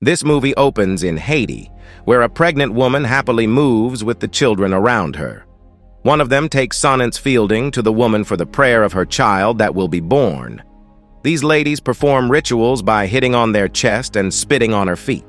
This movie opens in Haiti, where a pregnant woman happily moves with the children around her. One of them takes Sonance Fielding to the woman for the prayer of her child that will be born. These ladies perform rituals by hitting on their chest and spitting on her feet.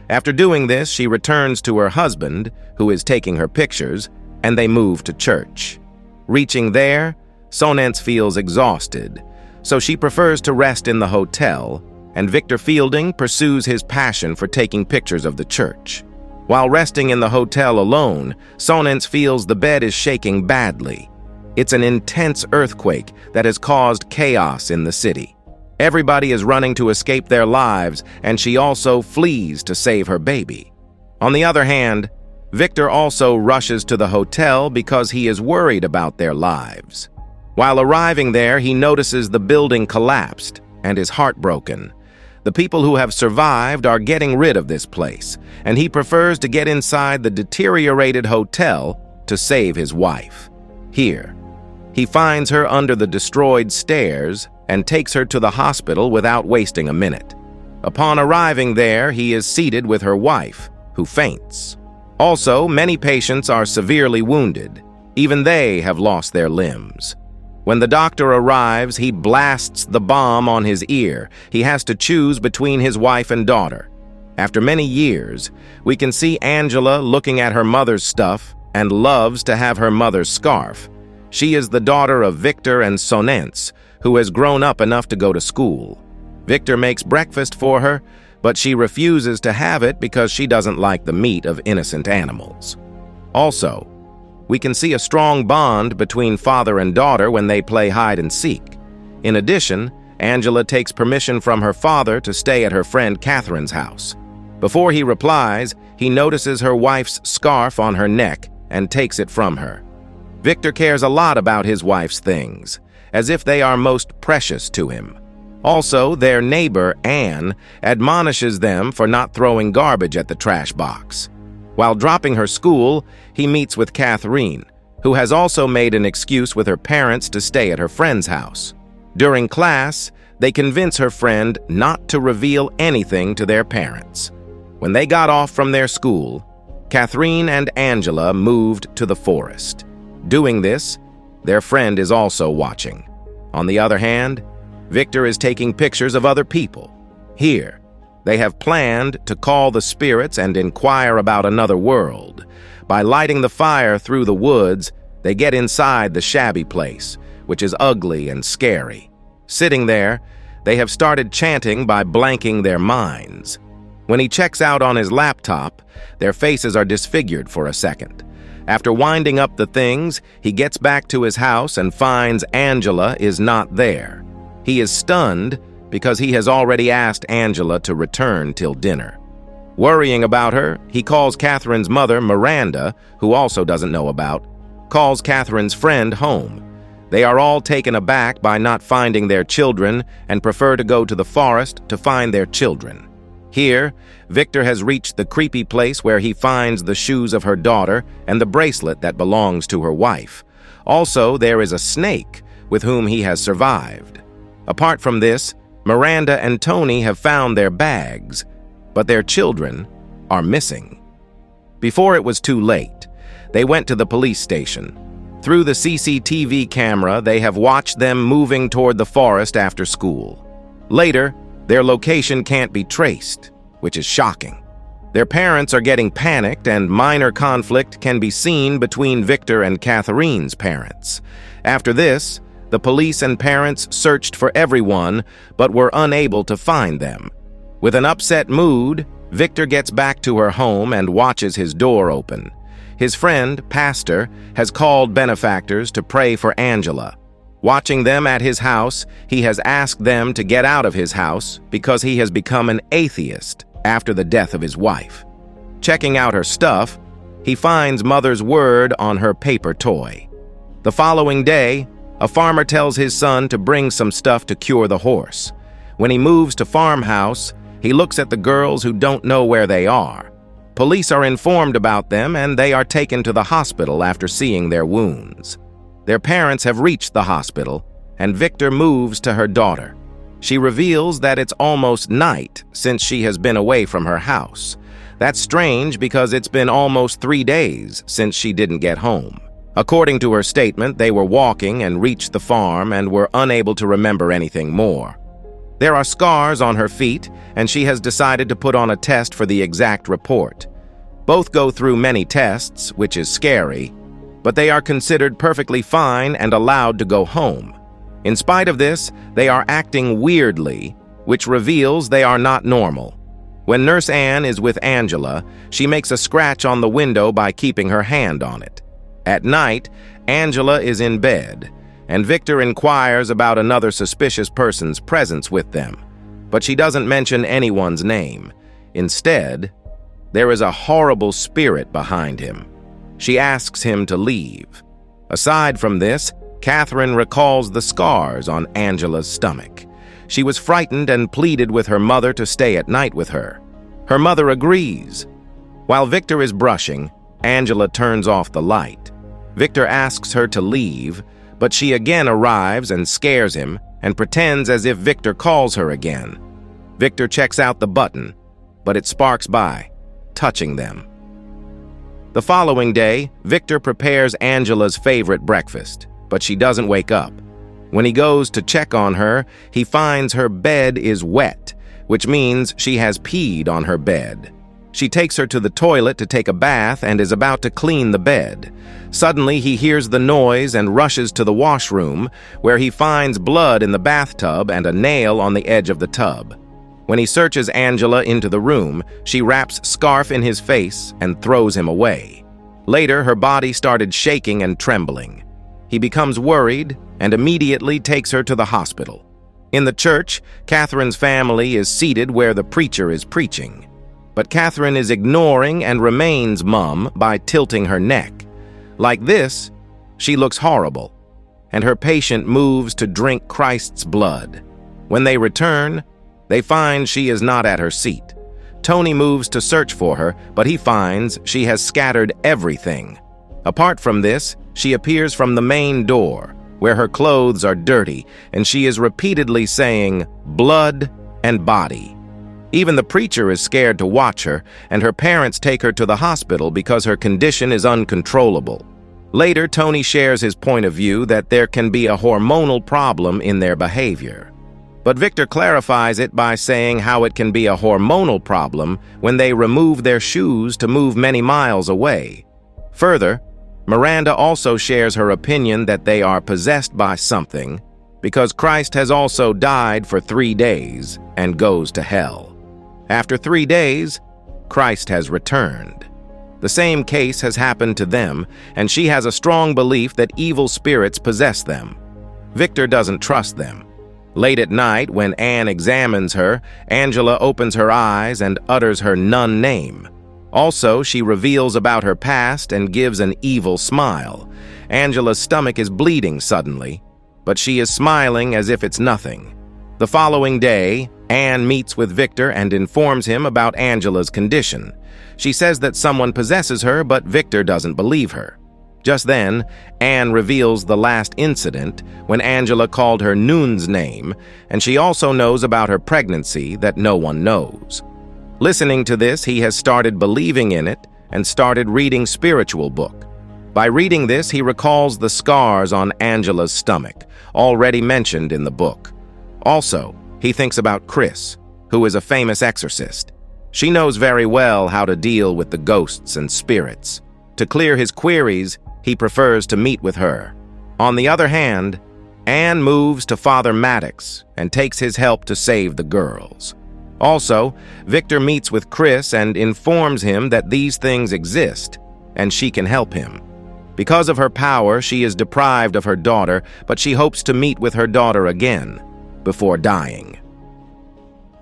After doing this, she returns to her husband, who is taking her pictures, and they move to church. Reaching there, Sonance feels exhausted, so she prefers to rest in the hotel, and Victor Fielding pursues his passion for taking pictures of the church. While resting in the hotel alone, Sonance feels the bed is shaking badly. It's an intense earthquake that has caused chaos in the city. Everybody is running to escape their lives, and she also flees to save her baby. On the other hand, Victor also rushes to the hotel because he is worried about their lives. While arriving there, he notices the building collapsed and is heartbroken. The people who have survived are getting rid of this place, and he prefers to get inside the deteriorated hotel to save his wife. Here, he finds her under the destroyed stairs and takes her to the hospital without wasting a minute. Upon arriving there, he is seated with her wife, who faints. Also, many patients are severely wounded. Even they have lost their limbs. When the doctor arrives, he blasts the bomb on his ear. He has to choose between his wife and daughter. After many years, we can see Angela looking at her mother's stuff and loves to have her mother's scarf. She is the daughter of Victor and Sonance, who has grown up enough to go to school. Victor makes breakfast for her, but she refuses to have it because she doesn't like the meat of innocent animals. Also, we can see a strong bond between father and daughter when they play hide and seek. In addition, Angela takes permission from her father to stay at her friend Catherine's house. Before he replies, he notices her wife's scarf on her neck and takes it from her. Victor cares a lot about his wife's things, as if they are most precious to him. Also, their neighbor, Anne, admonishes them for not throwing garbage at the trash box. While dropping her school, he meets with Catherine, who has also made an excuse with her parents to stay at her friend's house. During class, they convince her friend not to reveal anything to their parents. When they got off from their school, Catherine and Angela moved to the forest. Doing this, their friend is also watching. On the other hand, Victor is taking pictures of other people. Here, they have planned to call the spirits and inquire about another world. By lighting the fire through the woods, they get inside the shabby place, which is ugly and scary. Sitting there, they have started chanting by blanking their minds. When he checks out on his laptop, their faces are disfigured for a second. After winding up the things, he gets back to his house and finds Angela is not there. He is stunned because he has already asked Angela to return till dinner. Worrying about her, he calls Catherine's mother, Miranda, who also doesn't know about, calls Catherine's friend home. They are all taken aback by not finding their children and prefer to go to the forest to find their children. Here, Victor has reached the creepy place where he finds the shoes of her daughter and the bracelet that belongs to her wife. Also, there is a snake with whom he has survived. Apart from this, Miranda and Tony have found their bags, but their children are missing. Before it was too late, they went to the police station. Through the CCTV camera, they have watched them moving toward the forest after school. Later, their location can't be traced, which is shocking. Their parents are getting panicked, and minor conflict can be seen between Victor and Catherine's parents. After this, the police and parents searched for everyone, but were unable to find them. With an upset mood, Victor gets back to her home and watches his door open. His friend, Pastor, has called benefactors to pray for Angela. Watching them at his house, he has asked them to get out of his house because he has become an atheist after the death of his wife. Checking out her stuff, he finds Mother's word on her paper toy. The following day, a farmer tells his son to bring some stuff to cure the horse. When he moves to farmhouse, he looks at the girls who don't know where they are. Police are informed about them, and they are taken to the hospital after seeing their wounds. Their parents have reached the hospital, and Victor moves to her daughter. She reveals that it's almost night since she has been away from her house. That's strange because it's been almost 3 days since she didn't get home. According to her statement, they were walking and reached the farm and were unable to remember anything more. There are scars on her feet, and she has decided to put on a test for the exact report. Both go through many tests, which is scary, but they are considered perfectly fine and allowed to go home. In spite of this, they are acting weirdly, which reveals they are not normal. When Nurse Ann is with Angela, she makes a scratch on the window by keeping her hand on it. At night, Angela is in bed, and Victor inquires about another suspicious person's presence with them, but she doesn't mention anyone's name. Instead, there is a horrible spirit behind him. She asks him to leave. Aside from this, Catherine recalls the scars on Angela's stomach. She was frightened and pleaded with her mother to stay at night with her. Her mother agrees. While Victor is brushing, Angela turns off the light. Victor asks her to leave, but she again arrives and scares him and pretends as if Victor calls her again. Victor checks out the button, but it sparks by, touching them. The following day, Victor prepares Angela's favorite breakfast, but she doesn't wake up. When he goes to check on her, he finds her bed is wet, which means she has peed on her bed. She takes her to the toilet to take a bath and is about to clean the bed. Suddenly, he hears the noise and rushes to the washroom, where he finds blood in the bathtub and a nail on the edge of the tub. When he searches Angela into the room, she wraps scarf in his face and throws him away. Later, her body started shaking and trembling. He becomes worried and immediately takes her to the hospital. In the church, Catherine's family is seated where the preacher is preaching. But Catherine is ignoring and remains mum by tilting her neck. Like this, she looks horrible, and her patient moves to drink Christ's blood. When they return, they find she is not at her seat. Tony moves to search for her, but he finds she has scattered everything. Apart from this, she appears from the main door, where her clothes are dirty, and she is repeatedly saying, "blood" and "body." Even the preacher is scared to watch her, and her parents take her to the hospital because her condition is uncontrollable. Later, Tony shares his point of view that there can be a hormonal problem in their behavior. But Victor clarifies it by saying how it can be a hormonal problem when they remove their shoes to move many miles away. Further, Miranda also shares her opinion that they are possessed by something because Christ has also died for 3 days and goes to hell. After 3 days, Christ has returned. The same case has happened to them, and she has a strong belief that evil spirits possess them. Victor doesn't trust them. Late at night, when Anne examines her, Angela opens her eyes and utters her nun name. Also, she reveals about her past and gives an evil smile. Angela's stomach is bleeding suddenly, but she is smiling as if it's nothing. The following day, Anne meets with Victor and informs him about Angela's condition. She says that someone possesses her, but Victor doesn't believe her. Just then, Anne reveals the last incident when Angela called her Noon's name, and she also knows about her pregnancy that no one knows. Listening to this, he has started believing in it and started reading spiritual book. By reading this, he recalls the scars on Angela's stomach, already mentioned in the book. Also, he thinks about Chris, who is a famous exorcist. She knows very well how to deal with the ghosts and spirits. To clear his queries, he prefers to meet with her. On the other hand, Anne moves to Father Maddox and takes his help to save the girls. Also, Victor meets with Chris and informs him that these things exist, and she can help him. Because of her power, she is deprived of her daughter, but she hopes to meet with her daughter again, before dying.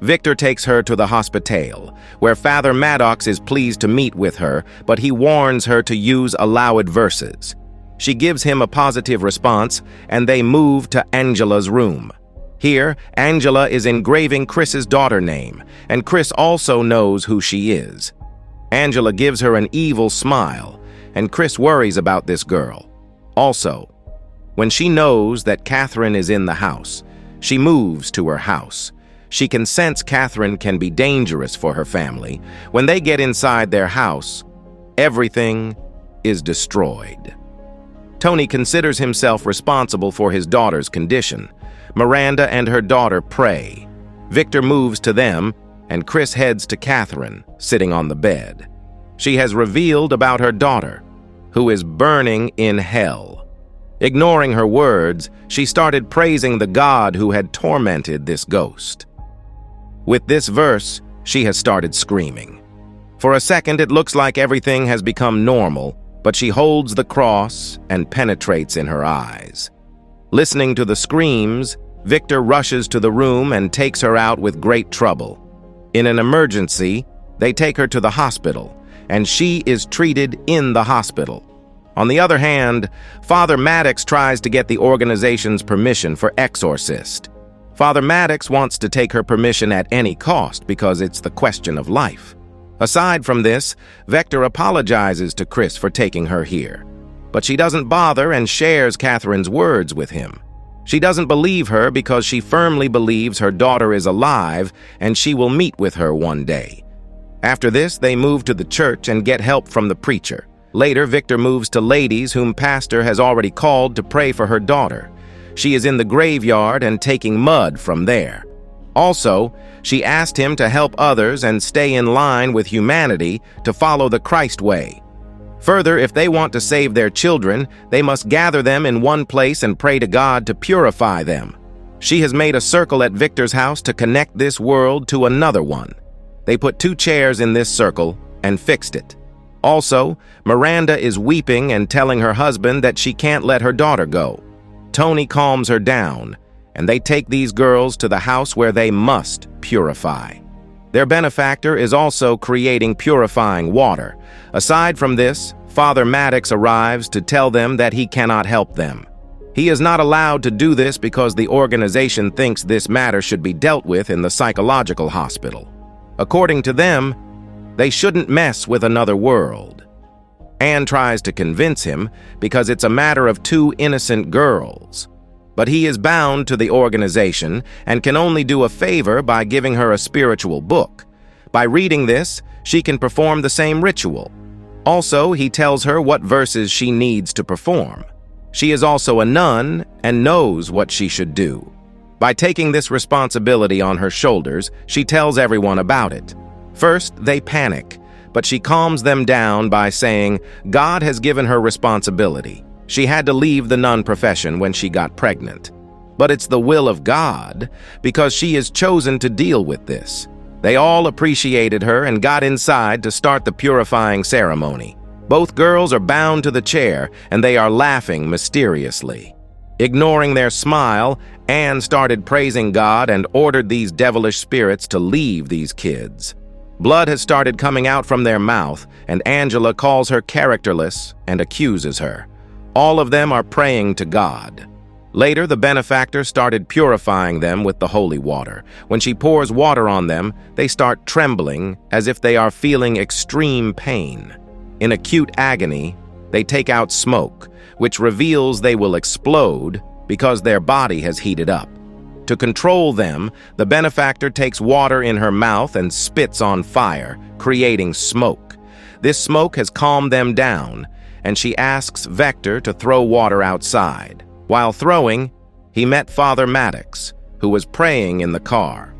Victor takes her to the hospital, where Father Maddox is pleased to meet with her, but he warns her to use allowed verses. She gives him a positive response, and they move to Angela's room. Here, Angela is engraving Chris's daughter name, and Chris also knows who she is. Angela gives her an evil smile, and Chris worries about this girl. Also, when she knows that Catherine is in the house, She moves to her house. She can sense Catherine can be dangerous for her family. When they get inside their house, everything is destroyed. Tony considers himself responsible for his daughter's condition. Miranda and her daughter pray. Victor moves to them, and Chris heads to Catherine, sitting on the bed. She has revealed about her daughter, who is burning in hell. Ignoring her words, she started praising the God who had tormented this ghost. With this verse, she has started screaming. For a second, it looks like everything has become normal, but she holds the cross and penetrates in her eyes. Listening to the screams, Victor rushes to the room and takes her out with great trouble. In an emergency, they take her to the hospital, and she is treated in the hospital. On the other hand, Father Maddox tries to get the organization's permission for Exorcist. Father Maddox wants to take her permission at any cost because it's the question of life. Aside from this, Victor apologizes to Chris for taking her here. But she doesn't bother and shares Catherine's words with him. She doesn't believe her because she firmly believes her daughter is alive and she will meet with her one day. After this, they move to the church and get help from the preacher. Later, Victor moves to ladies whom Pastor has already called to pray for her daughter. She is in the graveyard and taking mud from there. Also, she asked him to help others and stay in line with humanity to follow the Christ way. Further, if they want to save their children, they must gather them in one place and pray to God to purify them. She has made a circle at Victor's house to connect this world to another one. They put 2 chairs in this circle and fixed it. Also, Miranda is weeping and telling her husband that she can't let her daughter go. Tony calms her down, and they take these girls to the house where they must purify. Their benefactor is also creating purifying water. Aside from this, Father Maddox arrives to tell them that he cannot help them. He is not allowed to do this because the organization thinks this matter should be dealt with in the psychological hospital. According to them, they shouldn't mess with another world. Anne tries to convince him because it's a matter of 2 innocent girls. But he is bound to the organization and can only do a favor by giving her a spiritual book. By reading this, she can perform the same ritual. Also, he tells her what verses she needs to perform. She is also a nun and knows what she should do. By taking this responsibility on her shoulders, she tells everyone about it. First, they panic, but she calms them down by saying God has given her responsibility. She had to leave the nun profession when she got pregnant. But it's the will of God because she is chosen to deal with this. They all appreciated her and got inside to start the purifying ceremony. Both girls are bound to the chair and they are laughing mysteriously. Ignoring their smile, Anne started praising God and ordered these devilish spirits to leave these kids. Blood has started coming out from their mouth, and Angela calls her characterless and accuses her. All of them are praying to God. Later, the benefactor started purifying them with the holy water. When she pours water on them, they start trembling as if they are feeling extreme pain. In acute agony, they take out smoke, which reveals they will explode because their body has heated up. To control them, the benefactor takes water in her mouth and spits on fire, creating smoke. This smoke has calmed them down, and she asks Victor to throw water outside. While throwing, he met Father Maddox, who was praying in the car.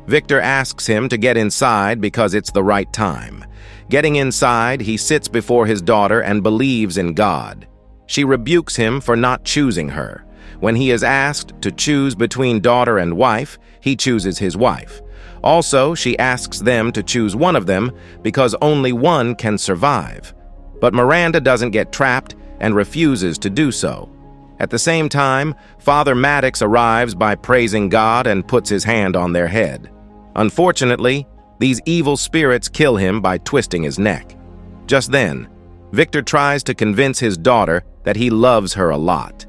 Victor asks him to get inside because it's the right time. Getting inside, he sits before his daughter and believes in God. She rebukes him for not choosing her. When he is asked to choose between daughter and wife, he chooses his wife. Also, she asks them to choose one of them because only one can survive. But Miranda doesn't get trapped and refuses to do so. At the same time, Father Maddox arrives by praising God and puts his hand on their head. Unfortunately, these evil spirits kill him by twisting his neck. Just then, Victor tries to convince his daughter that he loves her a lot.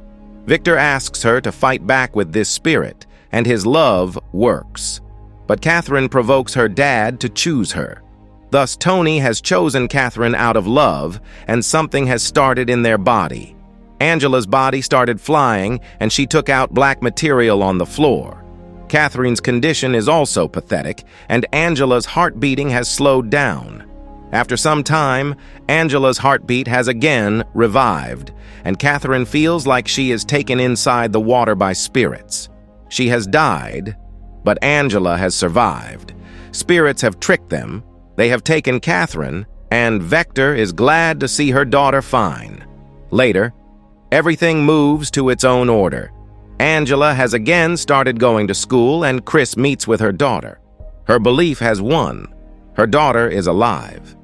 Victor asks her to fight back with this spirit, and his love works. But Catherine provokes her dad to choose her. Thus, Tony has chosen Catherine out of love, and something has started in their body. Angela's body started flying, and she took out black material on the floor. Catherine's condition is also pathetic, and Angela's heart beating has slowed down. After some time, Angela's heartbeat has again revived, and Catherine feels like she is taken inside the water by spirits. She has died, but Angela has survived. Spirits have tricked them. They have taken Catherine, and Vector is glad to see her daughter fine. Later, everything moves to its own order. Angela has again started going to school, and Chris meets with her daughter. Her belief has won. Her daughter is alive.